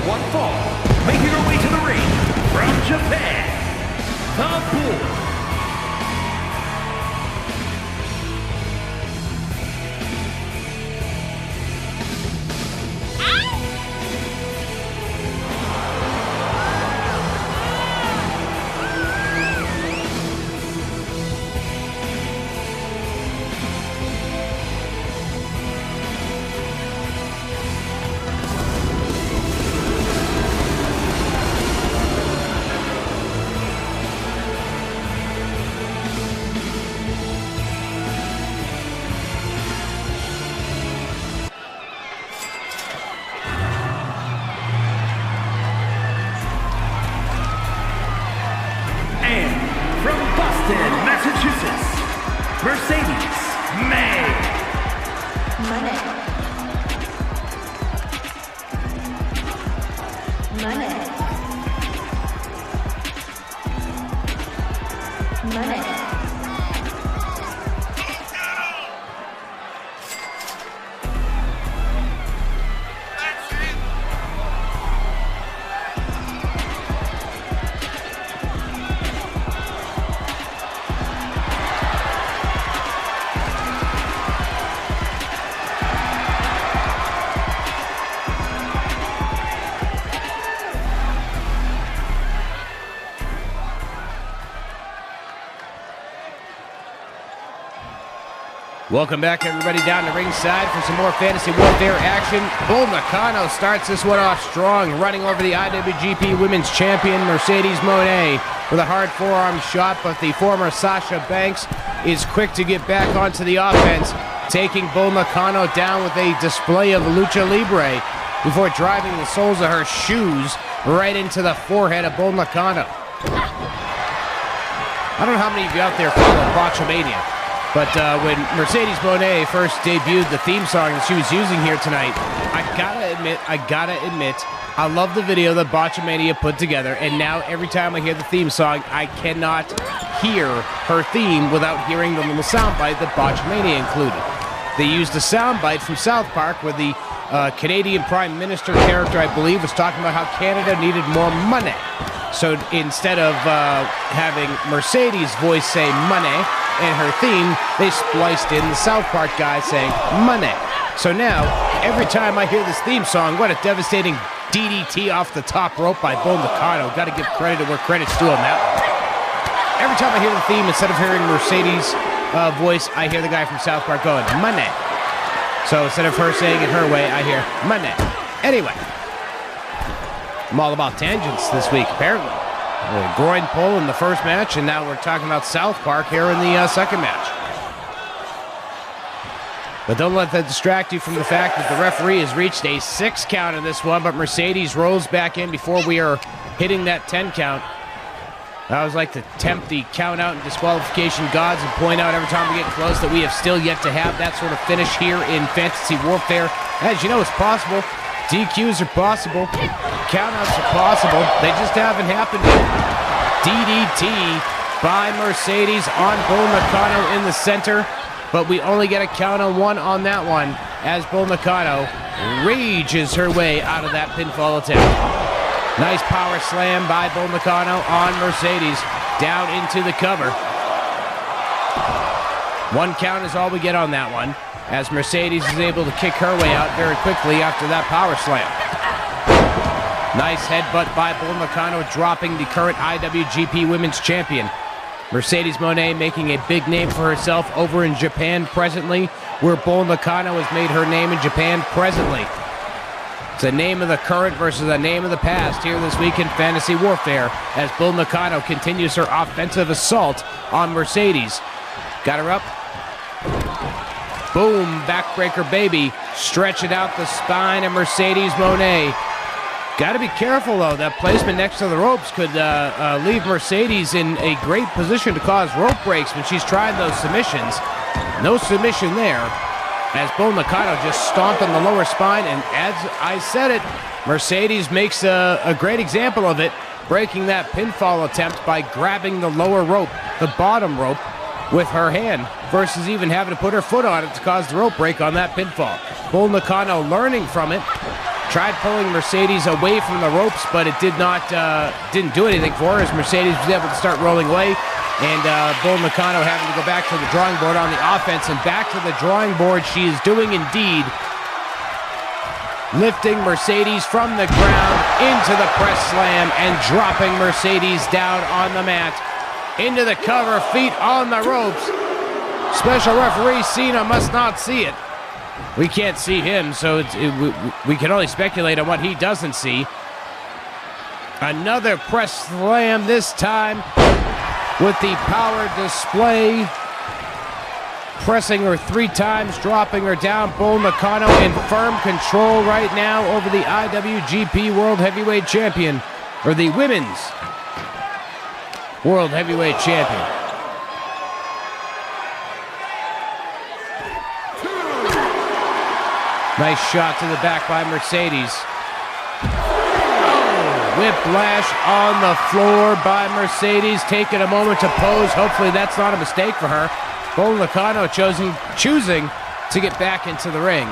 one fall, making her way to the ring from Japan, the Bull. Massachusetts, Mercedes May. Monet. Monet. Monet. Welcome back, everybody, down to ringside for some more Fantasy Warfare action. Bull Nakano starts this one off strong, running over the IWGP Women's Champion, Mercedes Monet, with a hard forearm shot, but the former Sasha Banks is quick to get back onto the offense, taking Bull Nakano down with a display of Lucha Libre before driving the soles of her shoes right into the forehead of Bull Nakano. I don't know how many of you out there follow Botchamania. But when Mercedes Monet first debuted the theme song that she was using here tonight, I gotta admit, I love the video that Botchamania put together, and now every time I hear the theme song, I cannot hear her theme without hearing the little soundbite that Botchamania included. They used a soundbite from South Park where the Canadian Prime Minister character, I believe, was talking about how Canada needed more money. So instead of having Mercedes' voice say money in her theme, they spliced in the South Park guy saying Monet. So now, every time I hear this theme song, what a devastating DDT off the top rope by Bull Nakano. Got to give credit where credit's due on that one. Every time I hear the theme, instead of hearing Mercedes' voice, I hear the guy from South Park going Monet. So instead of her saying it her way, I hear Monet. Anyway, I'm all about tangents this week, apparently. A groin pull in the first match, and now we're talking about South Park here in the second match. But don't let that distract you from the fact that the referee has reached a 6 count in this one, but Mercedes rolls back in before we are hitting that 10 count. I always like to tempt the count out and disqualification gods and point out every time we get close that we have still yet to have that sort of finish here in Fantasy Warfare. As you know, it's possible. DQs are possible. Countouts are possible. They just haven't happened yet. DDT by Mercedes on Bull Nakano in the center, but we only get a count on 1 on that one as Bull Nakano rages her way out of that pinfall attempt. Nice power slam by Bull Nakano on Mercedes down into the cover. 1 count is all we get on that one, as Mercedes is able to kick her way out very quickly after that power slam. Nice headbutt by Bull Nakano, dropping the current IWGP Women's Champion. Mercedes Monet making a big name for herself over in Japan presently, where Bull Nakano has made her name in Japan presently. It's a name of the current versus a name of the past here this week in Fantasy Warfare, as Bull Nakano continues her offensive assault on Mercedes. Got her up. Boom, backbreaker baby. Stretching out the spine of Mercedes Monet. Got to be careful, though. That placement next to the ropes could leave Mercedes in a great position to cause rope breaks when she's trying those submissions. No submission there, as Bull Nakano just stomped on the lower spine, and as I said it, Mercedes makes a great example of it, breaking that pinfall attempt by grabbing the lower rope, the bottom rope, with her hand, versus even having to put her foot on it to cause the rope break on that pinfall. Bull Nakano learning from it, Tried pulling Mercedes away from the ropes, but it didn't do anything for her as Mercedes was able to start rolling away. And Bull Nakano having to go back to the drawing board on the offense. And back to the drawing board she is doing indeed. Lifting Mercedes from the ground into the press slam and dropping Mercedes down on the mat. Into the cover, feet on the ropes. Special referee Cena must not see it. We can't see him, so we can only speculate on what he doesn't see. Another press slam, this time with the power display. Pressing her 3 times, dropping her down. Bull Nakano in firm control right now over the IWGP World Heavyweight Champion, or the Women's World Heavyweight Champion. Nice shot to the back by Mercedes. Oh, whiplash on the floor by Mercedes, taking a moment to pose. Hopefully that's not a mistake for her. Bull Nakano choosing to get back into the ring.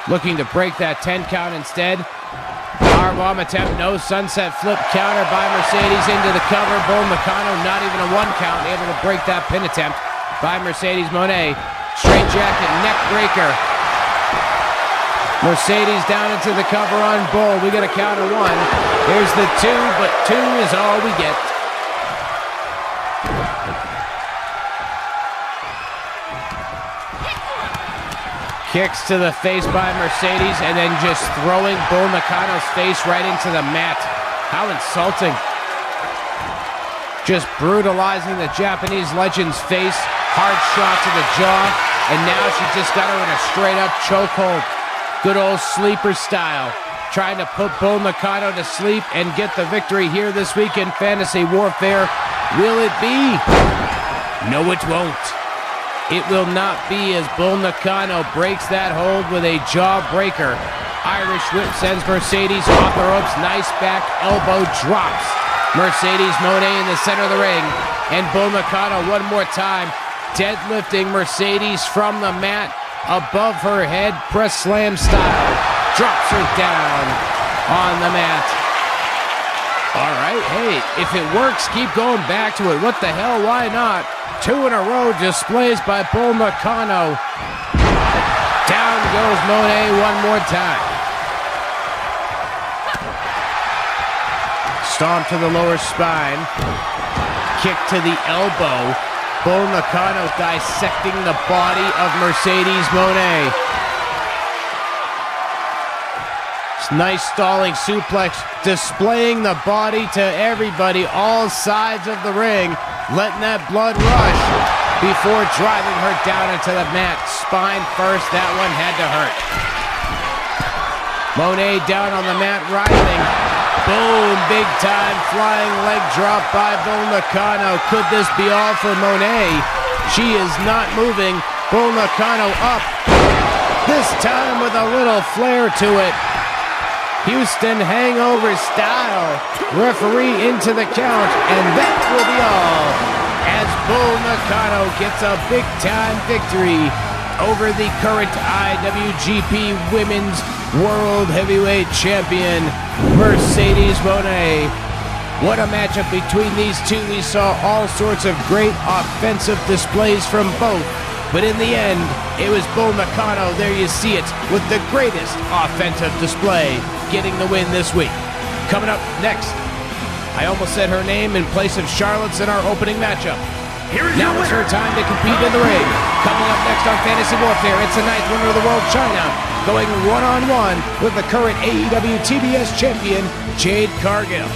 Looking to break that 10 count instead. Powerbomb attempt, no sunset flip counter by Mercedes into the cover. Bull Nakano, not even a 1 count, able to break that pin attempt by Mercedes Monet. Straight jacket, neck breaker. Mercedes down into the cover on Bull. We got a count of 1. Here's the 2, but 2 is all we get. Kicks to the face by Mercedes and then just throwing Bull Nakano's face right into the mat. How insulting. Just brutalizing the Japanese legend's face. Hard shot to the jaw. And now she just got her in a straight up chokehold. Good old sleeper style. Trying to put Bull Nakano to sleep and get the victory here this week in Fantasy Warfare. Will it be? No, it won't. It will not be as Bull Nakano breaks that hold with a jawbreaker. Irish whip sends Mercedes off the ropes. Nice back elbow drops. Mercedes Monet in the center of the ring. And Bull Nakano one more time. Deadlifting Mercedes from the mat above her head. Press slam style. Drops her down on the mat. All right, hey, if it works, keep going back to it. What the hell, why not? 2 in a row displays by Bull Nakano. Down goes Monet one more time. Stomp to the lower spine. Kick to the elbow. Bull Nakano dissecting the body of Mercedes Monet. Nice stalling suplex, displaying the body to everybody, all sides of the ring, letting that blood rush before driving her down into the mat. Spine first, that one had to hurt. Monet down on the mat, writhing. Boom, big time flying leg drop by Bull Nakano. Could this be all for Monet? She is not moving. Bull Nakano up, this time with a little flair to it. Houston hangover style. Referee into the count, and that will be all as Bull Nakano gets a big-time victory over the current IWGP Women's World Heavyweight Champion, Mercedes Monet. What a matchup between these two. We saw all sorts of great offensive displays from both. But in the end, it was Bull Nakano, there you see it, with the greatest offensive display, getting the win this week. Coming up next, I almost said her name in place of Charlotte's in our opening matchup. Now it's her time to compete in the ring. Coming up next on Fantasy Warfare, it's the 9th winner of the world, China, going one-on-one with the current AEW TBS champion, Jade Cargill.